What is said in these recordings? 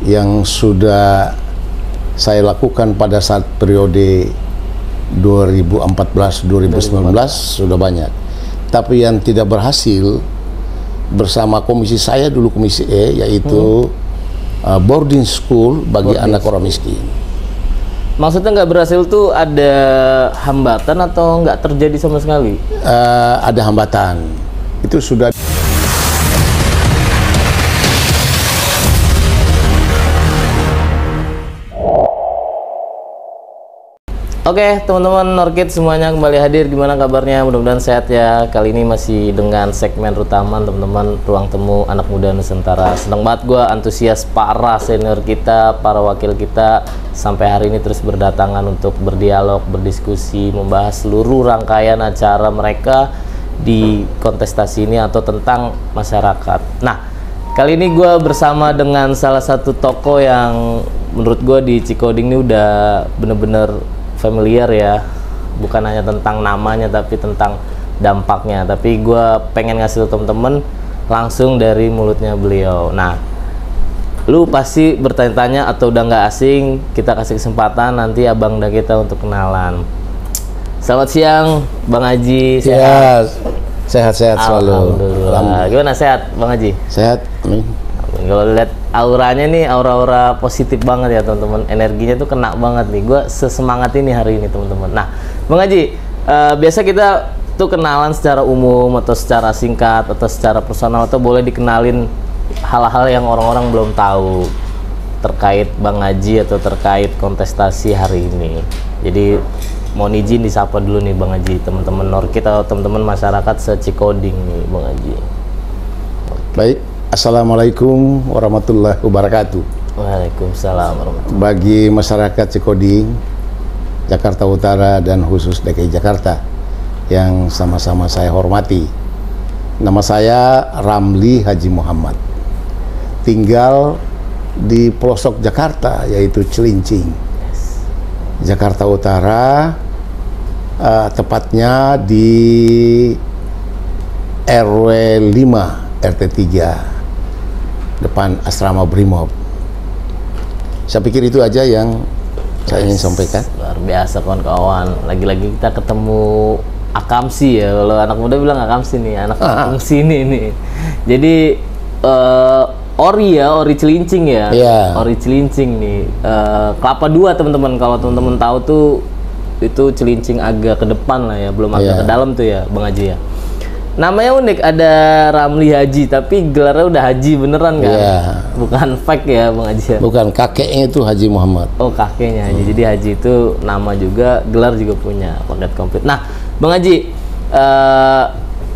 yang sudah saya lakukan pada saat periode 2014-2019 sudah banyak. Tapi yang tidak berhasil bersama komisi saya dulu, komisi E, yaitu boarding school bagi anak orang miskin. Maksudnya nggak berhasil tuh ada hambatan atau nggak terjadi sama sekali? Ada hambatan. Itu sudah. Oke, teman-teman Norkid semuanya kembali hadir. Gimana kabarnya? Mudah-mudahan sehat ya. Kali ini masih dengan segmen utama teman-teman, ruang temu anak muda Nusantara. Senang banget gue, antusias para senior kita, para wakil kita sampai hari ini terus berdatangan untuk berdialog, berdiskusi, membahas seluruh rangkaian acara mereka di kontestasi ini atau tentang masyarakat. Nah, kali ini gue bersama dengan salah satu tokoh yang menurut gue di Cikoding ini udah bener-bener familiar ya, bukan hanya tentang namanya tapi tentang dampaknya. Tapi gue pengen ngasih temen-temen langsung dari mulutnya beliau. Nah, lu pasti bertanya-tanya atau udah nggak asing, kita kasih kesempatan nanti abang dan kita untuk kenalan. Selamat siang Bang Haji. Sehat? Sehat-sehat selalu. Alhamdulillah. Gimana, sehat Bang Haji? Sehat. Kalau lihat auranya nih, aura-aura positif banget ya teman-teman, energinya tuh kena banget nih. Gue sesemangat ini hari ini teman-teman. Nah, Bang Haji, biasa kita tuh kenalan secara umum atau secara singkat atau secara personal, atau boleh dikenalin hal-hal yang orang-orang belum tahu terkait Bang Haji atau terkait kontestasi hari ini. Jadi mohon izin disapa dulu nih Bang Haji, teman-teman Norkid atau teman-teman masyarakat se-Cikoding nih Bang Haji. Baik. Assalamualaikum warahmatullahi wabarakatuh. Waalaikumsalam warahmatullahi wabarakatuh. Bagi masyarakat Cikoding, Jakarta Utara dan khusus DKI Jakarta yang sama-sama saya hormati, nama saya Ramli Haji Muhammad, tinggal di pelosok Jakarta yaitu Cilincing, Jakarta Utara, tepatnya di RW 5 RT 3 depan asrama Brimob. Saya pikir itu aja yang saya ingin sampaikan. Luar biasa kawan-kawan. Lagi-lagi kita ketemu Akamsi ya. Kalau anak muda bilang Akamsi nih, anak kampung sini nih. Jadi Ori Cilincing ya. Yeah. Ori Cilincing nih. Kelapa Dua teman-teman. Kalau teman-teman tahu tuh itu Cilincing agak ke depan lah ya, belum agak ke dalam tuh ya, Bang Haji ya. Namanya unik, ada Ramli Haji, tapi gelarnya udah Haji beneran kan? Yeah. Bukan fake ya Bang Haji? Bukan, kakeknya itu Haji Muhammad. Oh, kakeknya Haji. Jadi Haji itu nama juga, gelar juga punya, paket komplit. Nah, Bang Haji,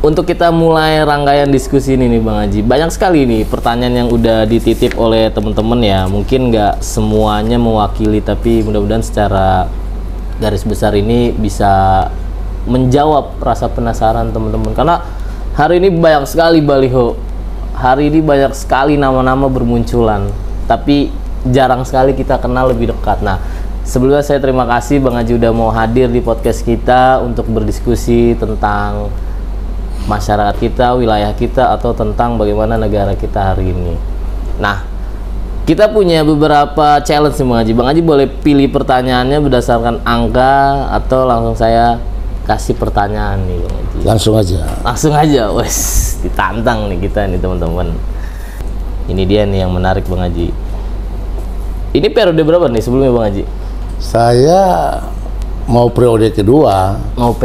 untuk kita mulai rangkaian diskusi ini nih Bang Haji, banyak sekali nih pertanyaan yang udah dititip oleh teman-teman ya. Mungkin nggak semuanya mewakili, tapi mudah-mudahan secara garis besar ini bisa menjawab rasa penasaran teman-teman, karena hari ini banyak sekali baliho, hari ini banyak sekali nama-nama bermunculan, tapi jarang sekali kita kenal lebih dekat. Nah, sebelumnya saya terima kasih Bang Haji udah mau hadir di podcast kita untuk berdiskusi tentang masyarakat kita, wilayah kita, atau tentang bagaimana negara kita hari ini. Nah, kita punya beberapa challenge nih Bang Haji. Bang Haji boleh pilih pertanyaannya berdasarkan angka atau langsung saya kasih pertanyaan nih Bang Haji. Langsung aja, wes ditantang nih kita nih teman-teman. Ini dia nih yang menarik Bang Haji. Ini periode berapa nih sebelumnya Bang Haji? Saya mau periode kedua.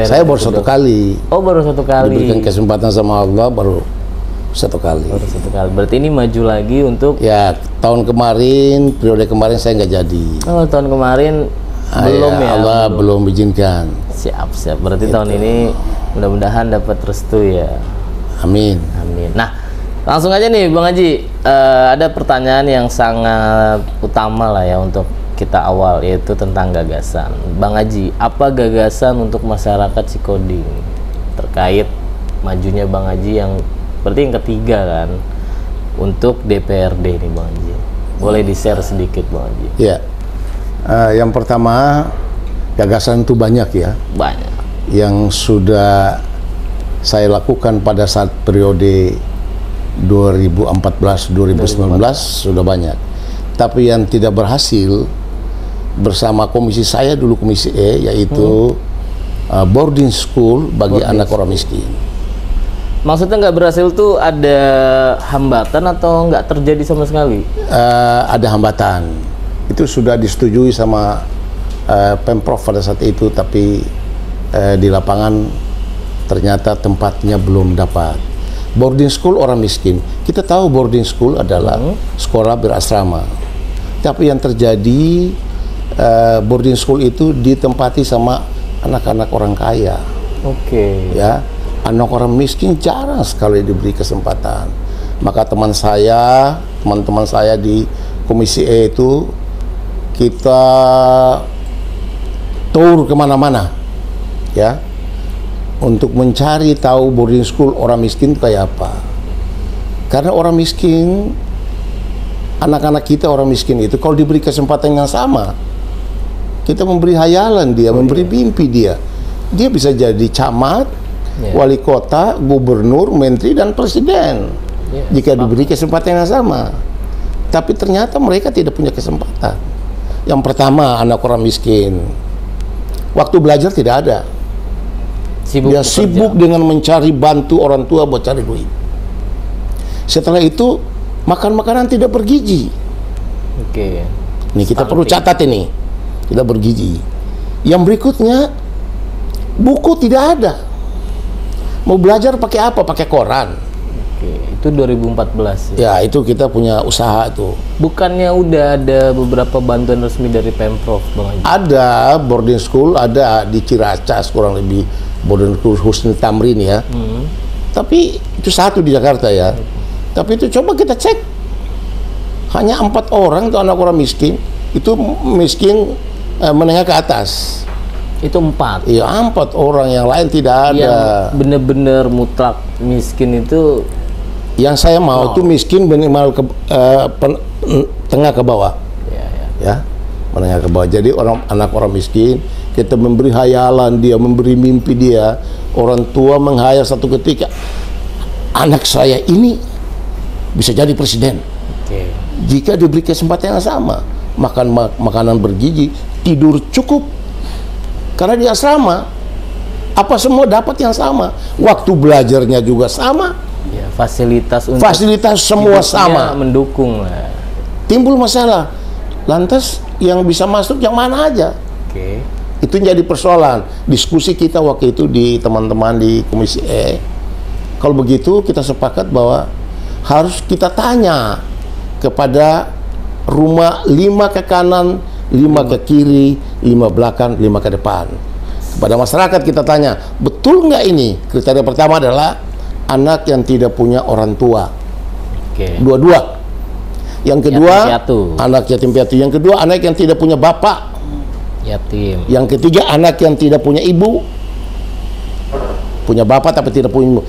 Saya baru satu kali. Oh, baru satu kali. Diberikan kesempatan sama Allah baru satu kali. Baru satu kali. Berarti ini maju lagi untuk? Ya, tahun kemarin, periode kemarin saya nggak jadi. Oh, tahun kemarin belum ya? Allah belum izinkan. Siap. Berarti tahun ini mudah-mudahan dapat restu ya. Amin. Nah, langsung aja nih Bang Haji, ada pertanyaan yang sangat utama lah ya untuk kita awal, yaitu tentang gagasan. Bang Haji, apa gagasan untuk masyarakat Cikoding terkait majunya Bang Haji yang berarti yang ketiga kan untuk DPRD nih Bang Haji? Boleh di-share sedikit Bang Haji? Ya. Yang pertama, gagasan itu banyak ya. Banyak. Yang sudah saya lakukan pada saat periode 2014-2019 sudah banyak. Tapi yang tidak berhasil bersama komisi saya dulu, komisi E, yaitu boarding school bagi anak orang miskin. Maksudnya nggak berhasil tuh ada hambatan atau nggak terjadi sama sekali? Ada hambatan. Itu sudah disetujui sama Pemprov pada saat itu, tapi di lapangan ternyata tempatnya belum dapat. Boarding school orang miskin. Kita tahu boarding school adalah sekolah berasrama. Tapi yang terjadi boarding school itu ditempati sama anak-anak orang kaya. Oke. Ya, anak orang miskin jarang sekali diberi kesempatan. Maka teman-teman saya di komisi E itu kita tour kemana-mana, ya, untuk mencari tahu boarding school orang miskin kayak apa. Karena orang miskin, anak-anak kita orang miskin itu kalau diberi kesempatan yang sama, kita memberi hayalan dia, memberi mimpi dia bisa jadi camat, wali kota, gubernur, menteri, dan presiden jika diberi kesempatan yang sama. Tapi ternyata mereka tidak punya kesempatan. Yang pertama, anak orang miskin waktu belajar tidak ada. Dia sibuk dengan mencari bantu orang tua buat cari duit. Setelah itu makan makanan tidak bergizi. Oke. Ini kita perlu catat ini, tidak bergizi. Yang berikutnya, buku tidak ada. Mau belajar pakai apa? Pakai koran. Oke, itu 2014 ya. Ya, itu kita punya usaha tuh. Bukannya udah ada beberapa bantuan resmi dari Pemprov, Bang Haji? Ada boarding school, ada di Ciracas kurang lebih, boarding school Husni Tamrin ya. Tapi itu satu di Jakarta ya. Tapi itu coba kita cek, hanya 4 orang tuh anak orang miskin. Itu miskin menengah ke atas. Itu 4? Iya, 4 orang, yang lain tidak ada. Yang bener-bener mutlak miskin itu? Yang saya mau tuh miskin minimal ke tengah ke bawah. Ya, menengah ke bawah. Jadi anak orang miskin, kita memberi hayalan dia, memberi mimpi dia. Orang tua menghayal satu ketika anak saya ini bisa jadi presiden. Jika diberi kesempatan yang sama, makan makanan bergizi, tidur cukup. Karena di asrama apa semua dapat yang sama, waktu belajarnya juga sama, ya, fasilitas semua sama, mendukung lah. Timbul masalah, lantas yang bisa masuk yang mana aja? Itu jadi persoalan diskusi kita waktu itu di teman-teman di komisi E. Kalau begitu kita sepakat bahwa harus kita tanya kepada rumah 5 ke kanan, 5 ke kiri, 5 belakang, 5 ke depan. Kepada masyarakat kita tanya, betul nggak ini? Kriteria pertama adalah anak yang tidak punya orang tua. Dua-dua. Yang kedua, anak yatim piatu. Yang kedua, anak yang tidak punya bapak. Yatim. Yang ketiga, anak yang tidak punya ibu. Punya bapak tapi tidak punya ibu.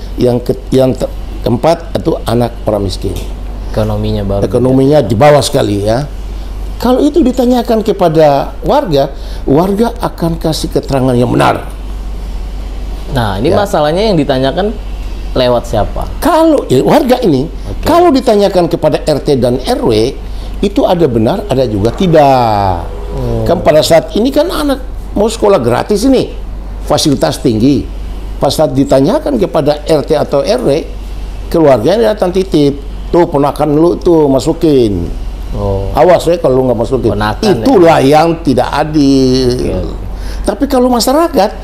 Yang keempat, itu anak orang miskin. Ekonominya di bawah sekali ya. Kalau itu ditanyakan kepada warga akan kasih keterangan yang benar. Nah, ini masalahnya yang ditanyakan lewat siapa? Kalau warga ini, kalau ditanyakan kepada RT dan RW, itu ada benar, ada juga tidak. Kan pada saat ini kan anak mau sekolah gratis ini, fasilitas tinggi. Pas saat ditanyakan kepada RT atau RW, keluarganya datang titip, tuh ponakan lu tuh masukin. Awas ya kalau lu nggak masukin. Itulah yang tidak adil. Tapi kalau masyarakat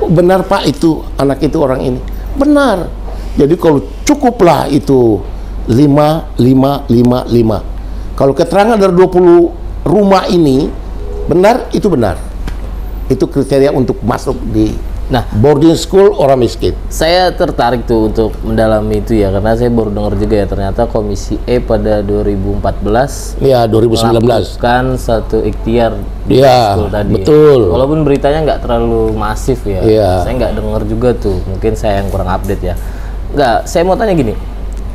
benar Pak, itu anak itu orang ini benar. Jadi kalau cukuplah itu 5. Kalau keterangan dari 20 rumah ini benar, itu benar. Itu kriteria untuk masuk di boarding school orang miskin. Saya tertarik tuh untuk mendalami itu ya, karena saya baru dengar juga ya, ternyata komisi E pada 2014 ya 2019 melakukan satu ikhtiar ya, tadi. Betul. Ya. Walaupun beritanya nggak terlalu masif ya. Saya nggak dengar juga tuh, mungkin saya yang kurang update ya. Saya mau tanya gini.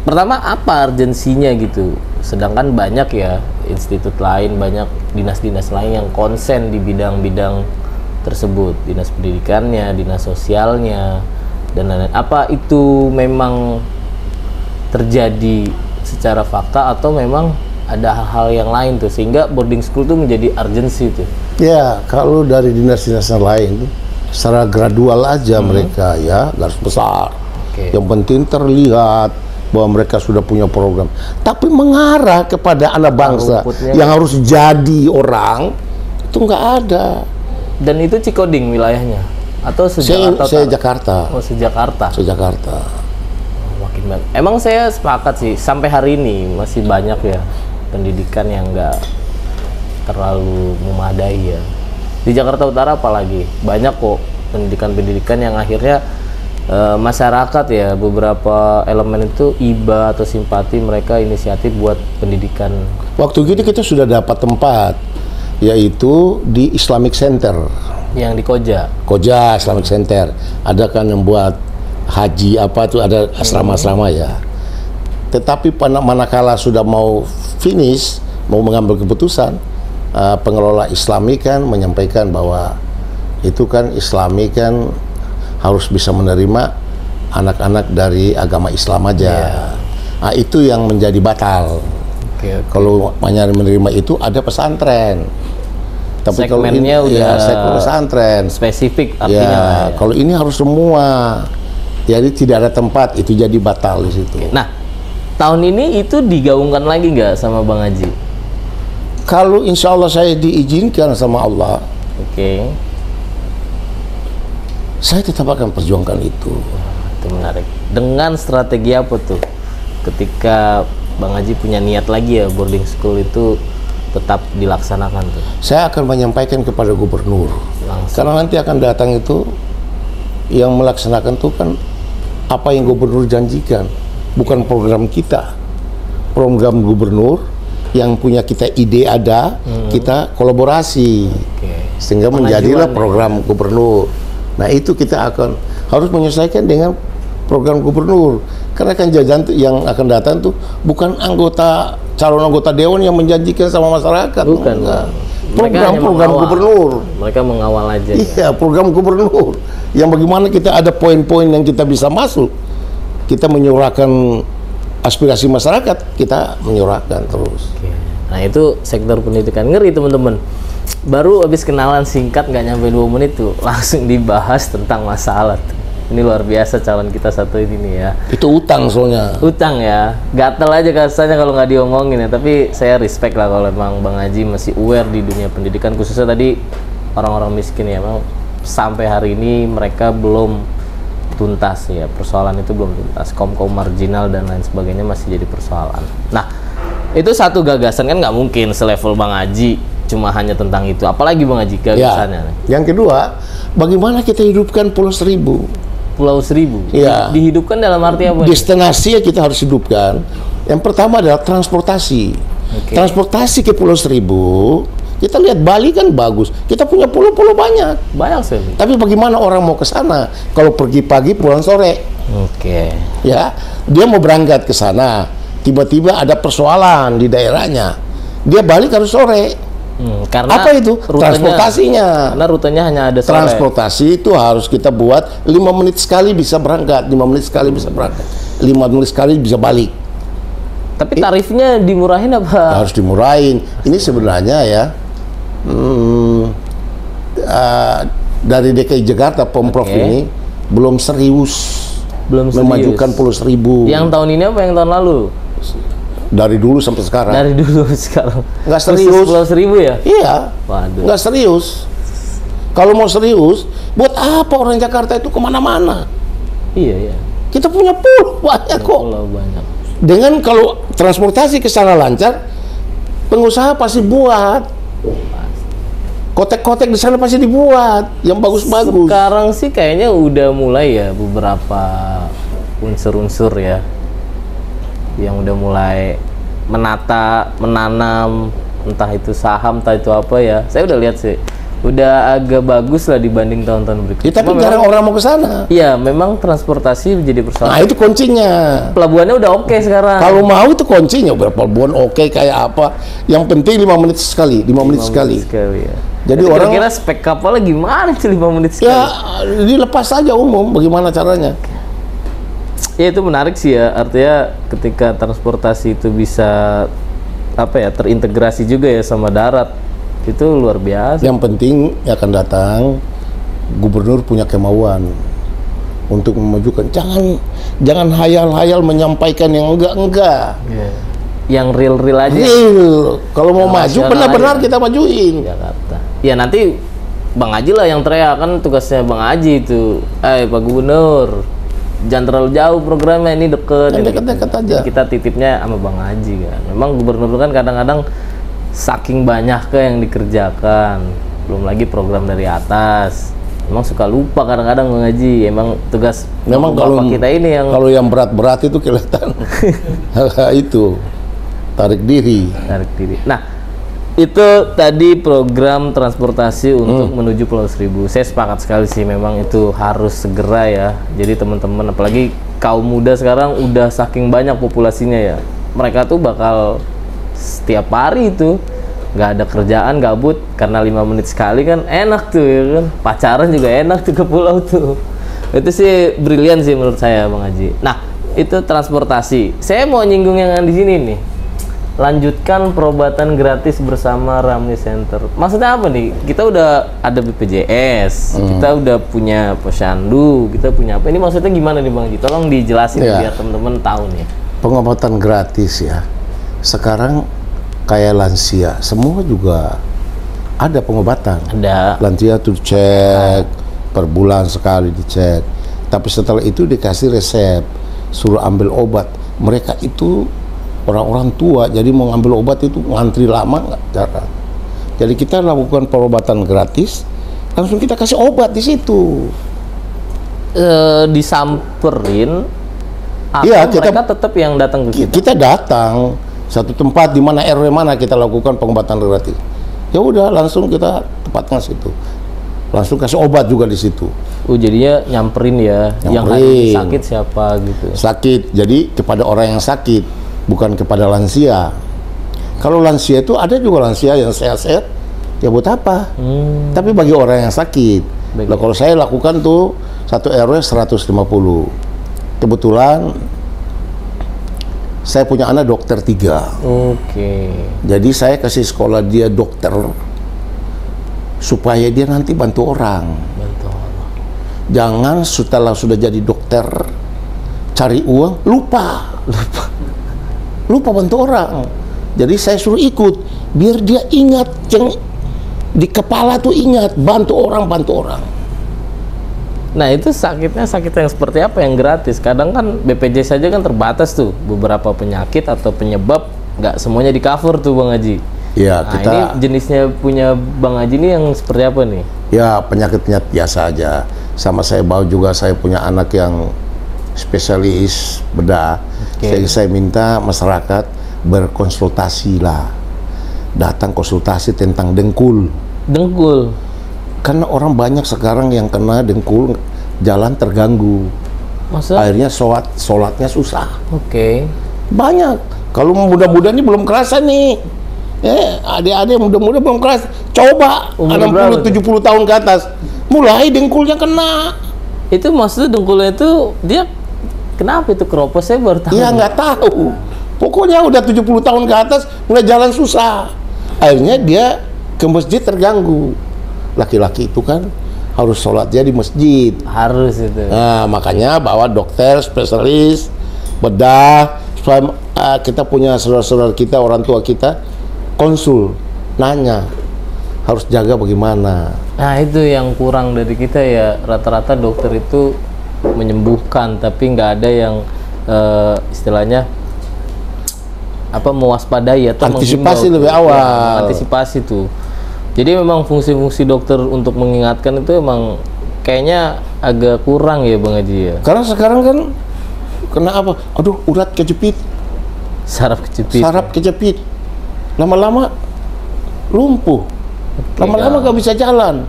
Pertama, apa urgensinya gitu? Sedangkan banyak ya institut lain, banyak dinas-dinas lain yang konsen di bidang-bidang tersebut, dinas pendidikannya, dinas sosialnya, dan lain-lain. Apa itu memang terjadi secara fakta atau memang ada hal-hal yang lain tuh sehingga boarding school tuh menjadi urgency tuh. Ya, kalau dari dinas-dinas yang lain tuh secara gradual aja mereka ya, garis besar. Yang penting terlihat bahwa mereka sudah punya program. Tapi mengarah kepada anak bangsa yang harus jadi orang itu nggak ada. Dan itu Cikoding wilayahnya atau Saya Jakarta. Oh, Jakarta. Jakarta. Makin banyak. Emang saya sepakat sih sampai hari ini masih banyak ya pendidikan yang nggak terlalu memadai ya. Di Jakarta Utara apalagi banyak kok pendidikan-pendidikan yang akhirnya masyarakat ya beberapa elemen itu iba atau simpati mereka inisiatif buat pendidikan. Waktu gitu kita sudah dapat tempat yaitu di Islamic Center yang di Koja Islamic Center. Ada kan yang buat haji apa tuh ada asrama-asrama ya. Tetapi manakala sudah mau finish, mau mengambil keputusan, pengelola Islami kan menyampaikan bahwa itu kan Islami kan harus bisa menerima anak-anak dari agama Islam aja. Nah, itu yang menjadi batal. Kalau menerima itu ada pesantren. Tapi kalau ini udah pesantren spesifik artinya. Kalau ini harus semua. Jadi tidak ada tempat, itu jadi batal di situ. Nah, tahun ini itu digaungkan lagi nggak sama Bang Haji? Kalau insya Allah saya diizinkan sama Allah, saya tetap akan perjuangkan itu. Itu menarik. Dengan strategi apa tuh? Ketika Bang Haji punya niat lagi ya boarding school itu tetap dilaksanakan tuh. Saya akan menyampaikan kepada gubernur. Langsung. Karena nanti akan datang itu yang melaksanakan tuh kan apa yang gubernur janjikan, bukan program kita. Program gubernur yang punya kita ide ada, kita kolaborasi. Sehingga menjadilah program gubernur. Nah, itu kita akan harus menyesuaikan dengan program gubernur. Karena kan jajan yang akan datang tuh bukan calon anggota dewan yang menjanjikan sama masyarakat. Bukan. Program gubernur. Mereka mengawal aja. Iya, program gubernur. Yang bagaimana kita ada poin-poin yang kita bisa masuk. Kita menyuarakan aspirasi masyarakat, kita menyuarakan terus. Nah, itu sektor pendidikan. Ngeri teman-teman. Baru habis kenalan singkat nggak nyampe 2 menit tuh langsung dibahas tentang masalah tuh. Ini luar biasa calon kita satu ini nih ya. Itu utang soalnya. Utang ya, gatel aja rasanya kalau nggak diomongin ya. Tapi saya respect lah kalau emang Bang Haji masih aware di dunia pendidikan, khususnya tadi orang-orang miskin ya. Emang sampai hari ini mereka belum tuntas ya, persoalan itu belum tuntas. Kaum marginal dan lain sebagainya masih jadi persoalan. Nah, itu satu gagasan kan nggak mungkin selevel Bang Haji cuma hanya tentang itu. Apalagi Bang Haji gagasannya. Ya. Yang kedua, bagaimana kita hidupkan Pulau Seribu? Pulau Seribu. Ya. Dihidupkan dalam arti apa? Destinasi yang kita harus hidupkan. Yang pertama adalah transportasi. Transportasi ke Pulau Seribu. Kita lihat Bali kan bagus. Kita punya pulau-pulau banyak. Banyak sih. Tapi bagaimana orang mau ke sana? Kalau pergi pagi pulang sore. Ya, dia mau berangkat ke sana. Tiba-tiba ada persoalan di daerahnya. Dia balik harus sore. Karena apa itu? Transportasinya. Karena rutenya hanya ada sore. Transportasi itu harus kita buat 5 menit sekali bisa berangkat, 5 menit sekali bisa berangkat, 5 menit sekali bisa balik. Tapi tarifnya dimurahin apa? Harus dimurahin. Ini sebenarnya ya dari DKI Jakarta Pemprov ini belum serius memajukan Pulau Seribu. Yang tahun ini apa yang tahun lalu? Dari dulu sampai sekarang. Dari dulu sekarang. Nggak serius. Pulau Seribu ya? Iya. Waduh. Nggak serius. Kalau mau serius, buat apa orang Jakarta itu kemana-mana? Iya. Kita punya pulau banyak kok. Pulau banyak. Dengan kalau transportasi ke sana lancar, pengusaha pasti buat. Kotek-kotek di sana pasti dibuat, yang bagus-bagus. Sekarang sih kayaknya udah mulai ya beberapa unsur-unsur ya yang udah mulai menanam entah itu saham, entah itu apa ya. Saya udah lihat sih, udah agak bagus lah dibanding tahun-tahun berikutnya. Ya, tapi jarang orang mau ke sana. Iya, memang transportasi menjadi persoalan. Nah, itu kuncinya. Pelabuhannya udah oke sekarang. Kalau mau itu kuncinya, pelabuhan oke kayak apa. Yang penting 5 menit sekali, 5 menit sekali. Ya. Jadi orang kira-kira spek kapalnya gimana sih 5 menit sekali? Ya, dilepas aja umum, bagaimana caranya? Ya itu menarik sih ya, artinya ketika transportasi itu bisa terintegrasi juga ya sama darat. Itu luar biasa. Yang penting yang akan datang, gubernur punya kemauan untuk memajukan. Jangan hayal-hayal menyampaikan yang enggak. Yeah. Yang real aja. Real. Kalau mau Yang maju benar-benar kita majuin. Jakarta. Ya nanti Bang Haji lah yang teriak, kan tugasnya Bang Haji itu. Pak Gubernur, jangan terlalu jauh programnya, ini deket. Deket-deket aja. Kita titipnya sama Bang Haji kan. Memang gubernur kan kadang-kadang saking banyak yang dikerjakan, belum lagi program dari atas. Emang suka lupa kadang-kadang Bang Haji. Emang tugas memang kalau kita ini yang berat-berat itu kelihatan. Itu tarik diri. Nah, itu tadi program transportasi untuk menuju Pulau Seribu. Saya sepakat sekali sih, memang itu harus segera ya. Jadi teman-teman, apalagi kaum muda sekarang udah saking banyak populasinya ya. Mereka tuh bakal setiap hari itu nggak ada kerjaan, gabut, karena 5 menit sekali kan enak tuh ya kan. Pacaran juga enak tuh ke pulau tuh. Itu sih brilian sih menurut saya Bang Haji. Nah, itu transportasi. Saya mau nyinggung yang di sini nih. Lanjutkan perobatan gratis bersama Ramli Center. Maksudnya apa nih? Kita udah ada BPJS, kita udah punya posyandu, kita punya apa? Ini maksudnya gimana nih Bang Haji? Tolong dijelasin biar teman-teman tahu nih. Pengobatan gratis ya. Sekarang kayak lansia, semua juga ada pengobatan. Ada. Lansia tuh cek per bulan sekali dicek. Tapi setelah itu dikasih resep, suruh ambil obat. Mereka itu orang-orang tua, jadi mau ngambil obat itu ngantri lama nggak jarang. Jadi kita lakukan perobatan gratis, langsung kita kasih obat di situ. Disamperin, atau iya, mereka tetap yang datang ke kita? Kita datang satu tempat di mana RW mana kita lakukan pengobatan gratis. Ya udah, langsung kita tempatkan situ. Langsung kasih obat juga di situ. Jadinya nyamperin ya. Yang hari sakit siapa gitu. Sakit, jadi kepada orang yang sakit, bukan kepada lansia. Kalau lansia itu ada juga lansia yang sehat-sehat, ya buat apa? Tapi bagi orang yang sakit. Nah, kalau saya lakukan tuh satu RW 150. Kebetulan saya punya anak dokter 3. Oke. Jadi saya kasih sekolah dia dokter supaya dia nanti bantu orang. Jangan setelah sudah jadi dokter cari uang lupa bantu orang. Jadi saya suruh ikut biar dia ingat, di kepala tuh ingat bantu orang. Nah, itu sakitnya sakit yang seperti apa yang gratis? Kadang kan BPJS saja kan terbatas tuh, beberapa penyakit atau penyebab nggak semuanya di cover tuh Bang Haji. Ya, nah, ini jenisnya punya Bang Haji ini yang seperti apa nih? Ya, penyakit-penyakit biasa aja. Sama saya bawa juga, saya punya anak yang spesialis bedah. Jadi saya minta masyarakat berkonsultasi lah. Datang konsultasi tentang dengkul. Dengkul? Karena orang banyak sekarang yang kena dengkul, jalan terganggu. Masa? Akhirnya sholatnya susah. Banyak. Kalau muda-muda ini belum kerasa nih. Adik-adik muda-muda belum kerasa. Coba 60-70 tahun ke atas, mulai dengkulnya kena. Itu maksudnya dengkulnya itu dia kenapa itu keropos? Saya baru tahu. Iya, nggak tahu. Pokoknya udah 70 tahun ke atas mulai jalan susah. Akhirnya dia ke masjid terganggu. Laki-laki itu kan harus sholatnya di masjid. Harus itu. Nah, makanya bawa dokter spesialis bedah supaya kita punya saudara-saudara kita, orang tua kita konsul, nanya harus jaga bagaimana. Nah, itu yang kurang dari kita ya. Rata-rata dokter itu menyembuhkan, tapi nggak ada yang istilahnya apa mewaspadai atau antisipasi lebih awal. Ya, antisipasi tuh. Jadi memang fungsi-fungsi dokter untuk mengingatkan itu emang kayaknya agak kurang ya Bang Haji ya. Karena sekarang kan kena apa? Aduh, urat kejepit. Saraf kejepit. Saraf kejepit. Lama-lama lumpuh. Lama-lama gak bisa jalan.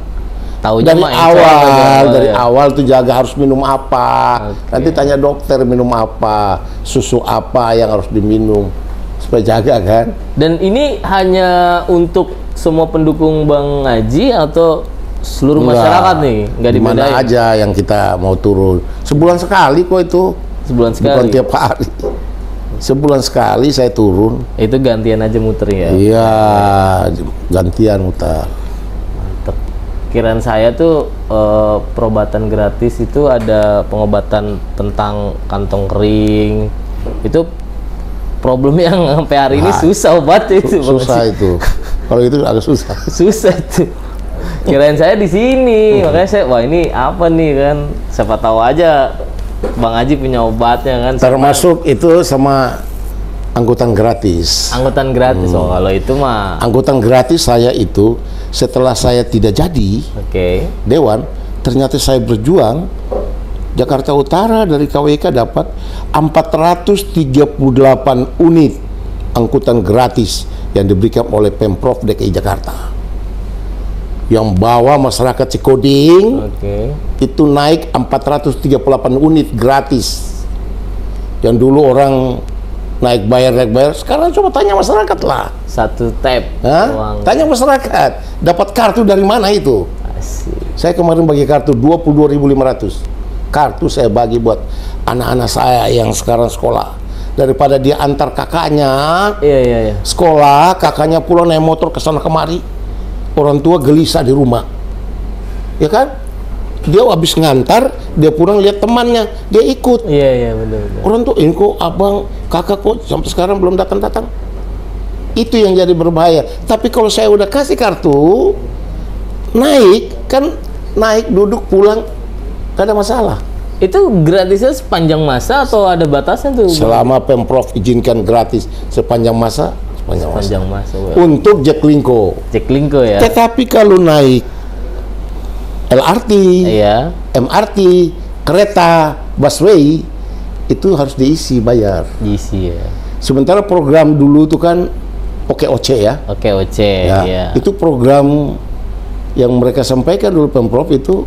Taunya dari awal tuh jaga harus minum apa. Nanti tanya dokter minum apa, susu apa yang harus diminum supaya jaga kan. Dan ini hanya untuk semua pendukung Bang Haji atau seluruh masyarakat nih? Nggak dibedain? Mana aja yang kita mau turun. Sebulan sekali kok itu. Sebulan sekali? Bukan tiap hari. Sebulan sekali saya turun. Itu gantian aja muter ya? Iya, gantian muter. Mantep. Kiraan saya tuh perobatan gratis itu ada pengobatan tentang kantong kering. Itu problem yang sampai hari ini susah obat itu. Susah itu. Kalau itu agak susah. Susah tuh. Kirain saya di sini, makanya saya, wah ini apa nih kan? Siapa tahu aja Bang Haji punya obatnya kan. Termasuk itu sama angkutan gratis. Angkutan gratis, oh kalau itu mah. Angkutan gratis saya itu setelah saya tidak jadi Dewan, ternyata saya berjuang. Jakarta Utara dari KWK dapat 438 unit angkutan gratis yang diberikan oleh Pemprov DKI Jakarta. Yang bawa masyarakat Cikoding itu naik 438 unit gratis. Yang dulu orang naik bayar, sekarang coba tanya masyarakat lah. Satu tab uang. Tanya masyarakat, dapat kartu dari mana itu? Asik. Saya kemarin bagi kartu 22.500. Kartu saya bagi buat anak-anak saya yang sekarang sekolah. Daripada dia antar kakaknya sekolah, kakaknya pulang naik motor ke sana kemari, orang tua gelisah di rumah, ya kan? Dia habis ngantar, dia pulang lihat temannya, dia ikut. Iya benar. Orang tuh, ini kok abang, kakak kok sampai sekarang belum datang. Itu yang jadi berbahaya. Tapi kalau saya udah kasih kartu, naik duduk pulang, gak ada masalah. Itu gratisnya sepanjang masa atau ada batasnya tuh? Selama Pemprov izinkan gratis sepanjang masa. Sepanjang masa. Untuk Jaklingko. Jaklingko ya. Tetapi kalau naik LRT, MRT, kereta, busway, itu harus diisi bayar. Diisi ya. Sementara program dulu itu kan OKOC ya. OKOC ya. Itu program yang mereka sampaikan dulu Pemprov itu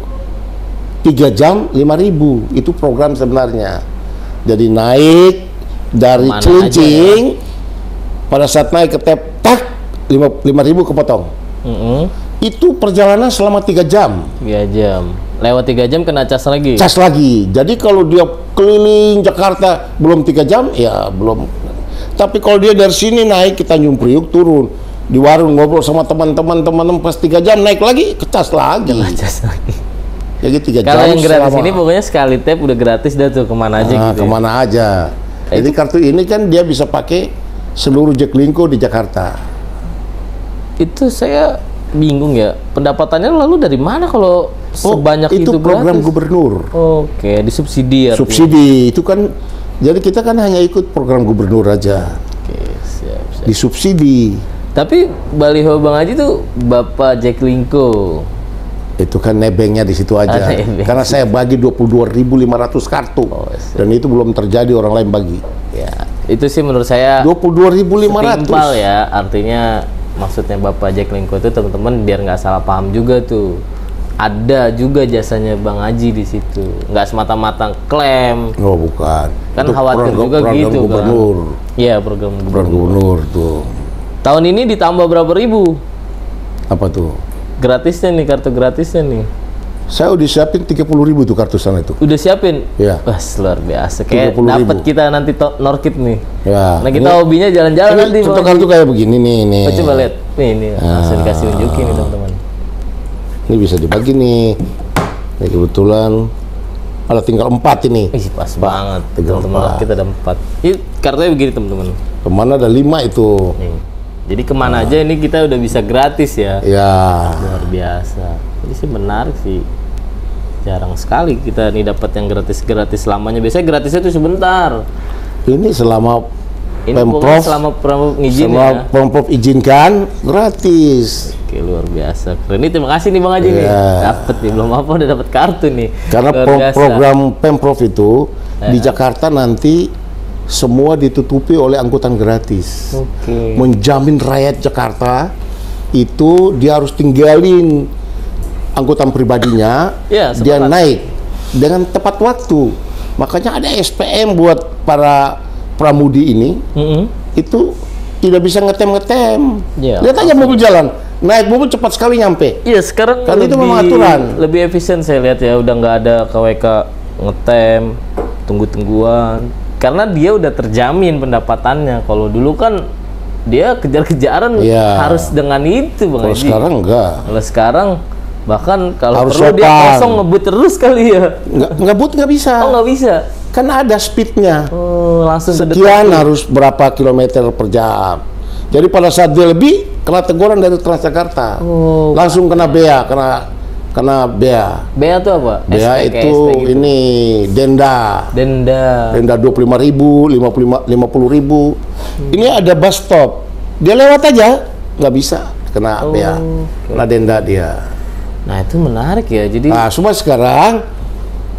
3 jam 5.000, itu program sebenarnya. Jadi naik dari Cilincing, pada saat naik ke tak 5.000 kepotong. Itu perjalanan selama 3 jam. 3 jam. Lewat 3 jam kena cas lagi. Cas lagi. Jadi kalau dia keliling Jakarta belum 3 jam, ya belum. Tapi kalau dia dari sini naik ke Tanjung Priuk, turun di warung ngobrol sama teman-teman pas 3 jam naik lagi, kecas lagi. Cas lagi. Jadi 3 jam. Kalau yang gratis ini pokoknya sekali tap udah gratis dah tuh kemana aja gitu. Kemana aja. Jadi kartu ini kan dia bisa pakai seluruh Jaklingko di Jakarta. Itu saya bingung ya. Pendapatannya lalu dari mana kalau sebanyak itu program gratis? gubernur. Disubsidi ya. Subsidi itu kan. Jadi kita kan hanya ikut program gubernur aja. Siap. Disubsidi. Tapi baliho Bang Haji tuh Bapak Jaklingko. Itu kan nebengnya di situ aja. Karena saya bagi 22.500 kartu. Dan itu belum terjadi orang lain bagi. Ya, itu sih menurut saya 22.500. Setimpal ya, artinya maksudnya Bapak Jaklingko itu teman-teman biar nggak salah paham juga tuh. Ada juga jasanya Bang Haji di situ. Nggak semata-mata klaim. Oh, bukan. Kan itu khawatir juga gitu gubernur. Kan. Iya, program gubernur tuh. Tahun ini ditambah berapa ribu? Apa tuh? Gratisnya nih, kartu gratisnya nih. Saya udah siapin 30.000 tuh kartu sana itu. Udah siapin? Iya. Wah, luar biasa. Kayak dapat kita nanti Norkit nih. Ya. Nah, kita hobinya jalan-jalan nanti. Contoh kartu kayak begini nih. Oh, coba lihat. Nih, langsung dikasih unjukin nih, teman-teman. Ini bisa dibagi nih. Ini kebetulan ada tinggal 4 ini. Pas banget. Teman-teman kita ada 4. Ini kartunya begini, teman-teman. Kemana ada 5 itu. Nih. Jadi kemana aja ini kita udah bisa gratis ya. Ya. Luar biasa. Ini sih menarik sih. Jarang sekali kita nih dapat yang gratis selamanya. Biasanya gratisnya itu sebentar. Ini selama Pemprov, Pemprov izinkan gratis. Oke, luar biasa. Keren. Ini terima kasih nih Bang Haji nih. Dapat nih, belum apa udah dapat kartu nih. Karena program Pemprov itu di Jakarta nanti semua ditutupi oleh angkutan gratis. Menjamin rakyat Jakarta itu dia harus tinggalin angkutan pribadinya, dia naik dengan tepat waktu. Makanya ada SPM buat para pramudi ini. Itu tidak bisa ngetem. Lihat aja mobil jalan, naik mobil cepat sekali nyampe. Iya, sekarang kan itu memang aturan. Lebih efisien saya lihat ya, udah nggak ada KWK ngetem, tunggu-tungguan. karena dia udah terjamin pendapatannya. Kalau dulu kan dia kejar-kejaran Iya. harus dengan itu Bang Kalau Haji. sekarang enggak. Kalau sekarang bahkan kalau Harus perlu dia sopan. kosong ngebut terus kali ya. Nggak bisa. Oh nggak bisa. Kan ada speednya. Oh langsung ke Sekian depan. harus berapa kilometer per jam. Jadi pada saat dia lebih, kena teguran dari Transjakarta. Oh. Langsung kena bea, kena bea. Bea itu apa? Bea SP, itu KSP gitu. ini denda. Denda. Denda 25.000, 50.000. Ini ada bus stop. Dia lewat aja, nggak bisa kena bea. oke. Kena denda dia. Nah itu menarik ya. Jadi Nah, cuma sekarang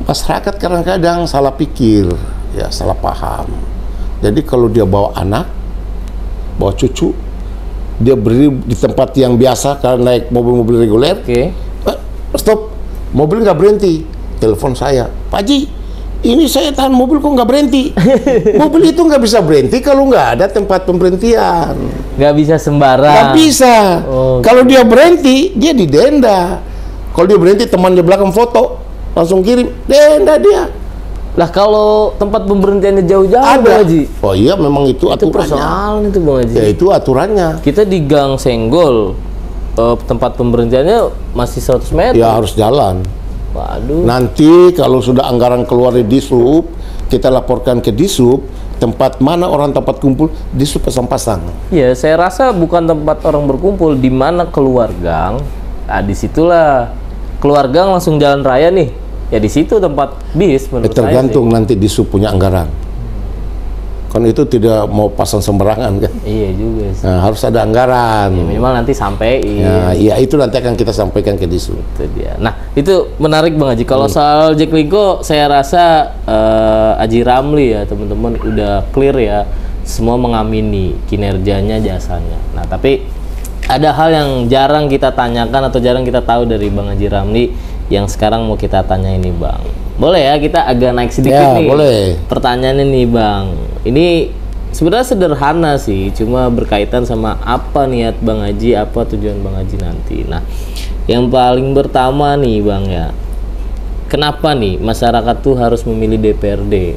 masyarakat kadang-kadang salah pikir, ya salah paham. Jadi kalau dia bawa anak, bawa cucu, dia berdiri di tempat yang biasa karena naik mobil-mobil reguler. oke. Stop, mobil nggak berhenti. Telepon saya, Pak Haji, ini saya tahan mobil kok nggak berhenti. Mobil itu nggak bisa berhenti kalau nggak ada tempat pemberhentian. Nggak bisa sembarang. Nggak bisa. Oh, Kalau dia berhenti, dia didenda. Kalau dia berhenti, teman di belakang foto, langsung kirim, denda dia. Lah kalau tempat pemberhentiannya jauh-jauh Bang Ada. Haji. Oh iya, memang itu Itu aturannya. persoalan itu Bang Haji. Ya itu aturannya. Kita di Gang Senggol, tempat pemberhentiannya masih 100 meter. Ya harus jalan. Waduh. Nanti kalau sudah anggaran keluar dari Dishub, kita laporkan ke Dishub, tempat mana orang tempat kumpul, Dishub pasang-pasang. Ya, saya rasa bukan tempat orang berkumpul, di mana keluar gang. Nah, disitulah keluar gang langsung jalan raya nih. Ya di situ tempat bis menurut saya Tergantung nanti Dishub punya anggaran. Kan itu tidak mau pasang sembarangan kan. sih. Iya juga sih. Nah, harus ada anggaran. Ya, minimal nanti sampein. Ya, iya itu nanti akan kita sampaikan ke Dishub. Itu dia. Nah, itu menarik Bang Haji. Kalau soal Jack Linko, saya rasa Haji Ramli ya, teman-teman udah clear ya. Semua mengamini kinerjanya, jasanya. Nah, tapi ada hal yang jarang kita tanyakan atau jarang kita tahu dari Bang Haji Ramli yang sekarang mau kita tanya ini, Bang. Boleh ya, kita agak naik sedikit Ya, nih. boleh. Pertanyaannya nih, Bang. Ini sebenarnya sederhana sih, cuma berkaitan sama apa niat Bang Haji, apa tujuan Bang Haji nanti. Nah, yang paling pertama nih, Bang ya. Kenapa nih masyarakat tuh harus memilih DPRD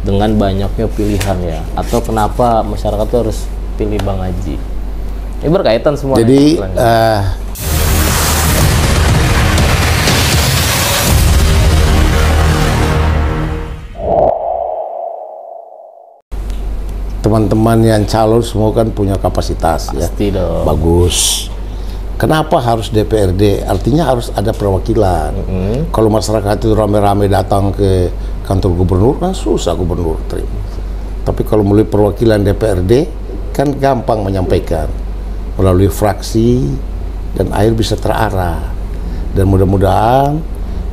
dengan banyaknya pilihan ya? Atau kenapa masyarakat tuh harus pilih Bang Haji? Ini berkaitan semua. Jadi teman-teman yang calon semua kan punya kapasitas ya. pasti dong. Bagus. Kenapa harus DPRD? Artinya harus ada perwakilan. Kalau masyarakat itu rame-rame datang ke kantor gubernur, kan susah gubernur terima. Tapi kalau melalui perwakilan DPRD, kan gampang menyampaikan. Melalui fraksi, dan air bisa terarah. Dan mudah-mudahan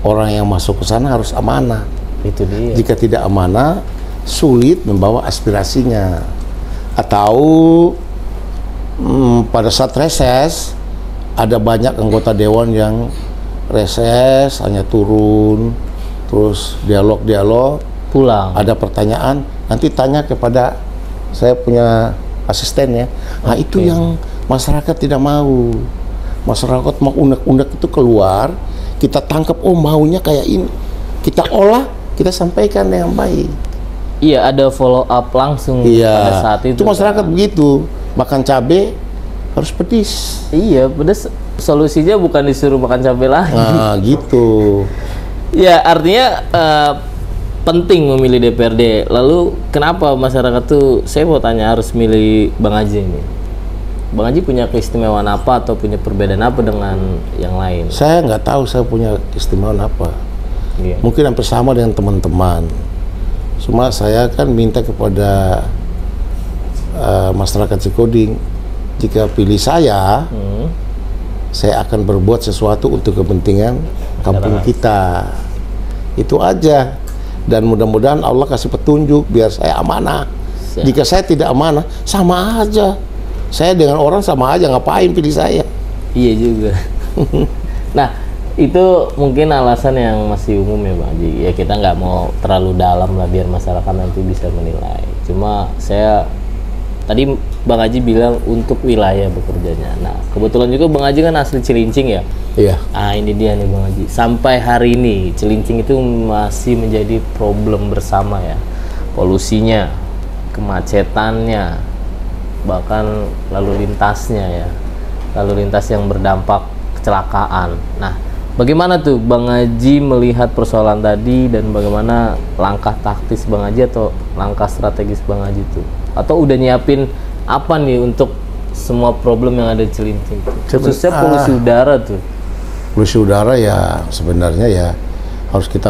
orang yang masuk ke sana harus amanah. Itu dia. Jika tidak amanah, sulit membawa aspirasinya. Atau pada saat reses, ada banyak anggota dewan yang reses, hanya turun, terus dialog-dialog, Pulang. ada pertanyaan, nanti tanya kepada saya punya asisten ya. Nah itu yang masyarakat tidak mau. Masyarakat mau unek-unek itu keluar, kita tangkap, oh maunya kayak ini, kita olah, kita sampaikan dengan baik. Iya, ada follow up langsung pada saat itu. Itu masyarakat kan. begitu, makan cabai harus pedes. Iya, pedas. Solusinya bukan disuruh makan cabai lagi. Nah gitu. Ya, artinya penting memilih DPRD. Lalu kenapa masyarakat tuh, saya mau tanya, harus milih Bang Haji ini? Bang Haji punya keistimewaan apa atau punya perbedaan apa dengan yang lain? Saya nggak tahu saya punya keistimewaan apa. Iya. Mungkin hampir sama dengan teman-teman. Cuma saya kan minta kepada masyarakat Cikoding, jika pilih saya akan berbuat sesuatu untuk kepentingan kampung kita. Itu aja. Dan mudah-mudahan Allah kasih petunjuk biar saya amanah. Siap. Jika saya tidak amanah, sama aja. Saya dengan orang sama aja, ngapain pilih saya? Iya juga. Nah, itu mungkin alasan yang masih umum ya Bang Haji. Ya kita nggak mau terlalu dalam lah biar masyarakat nanti bisa menilai. Cuma saya tadi Bang Haji bilang untuk wilayah bekerjanya. Nah, kebetulan juga Bang Haji kan asli Cilincing ya. Iya. Ah ini dia nih Bang Haji. Sampai hari ini Cilincing itu masih menjadi problem bersama ya. polusinya, kemacetannya, bahkan lalu lintasnya ya, lalu lintas yang berdampak kecelakaan. Nah, bagaimana tuh Bang Haji melihat persoalan tadi, dan bagaimana langkah taktis Bang Haji atau langkah strategis Bang Haji tuh? Atau udah nyiapin apa nih untuk semua problem yang ada di Cilincing? Khususnya polusi udara tuh. Polusi udara ya sebenarnya ya harus kita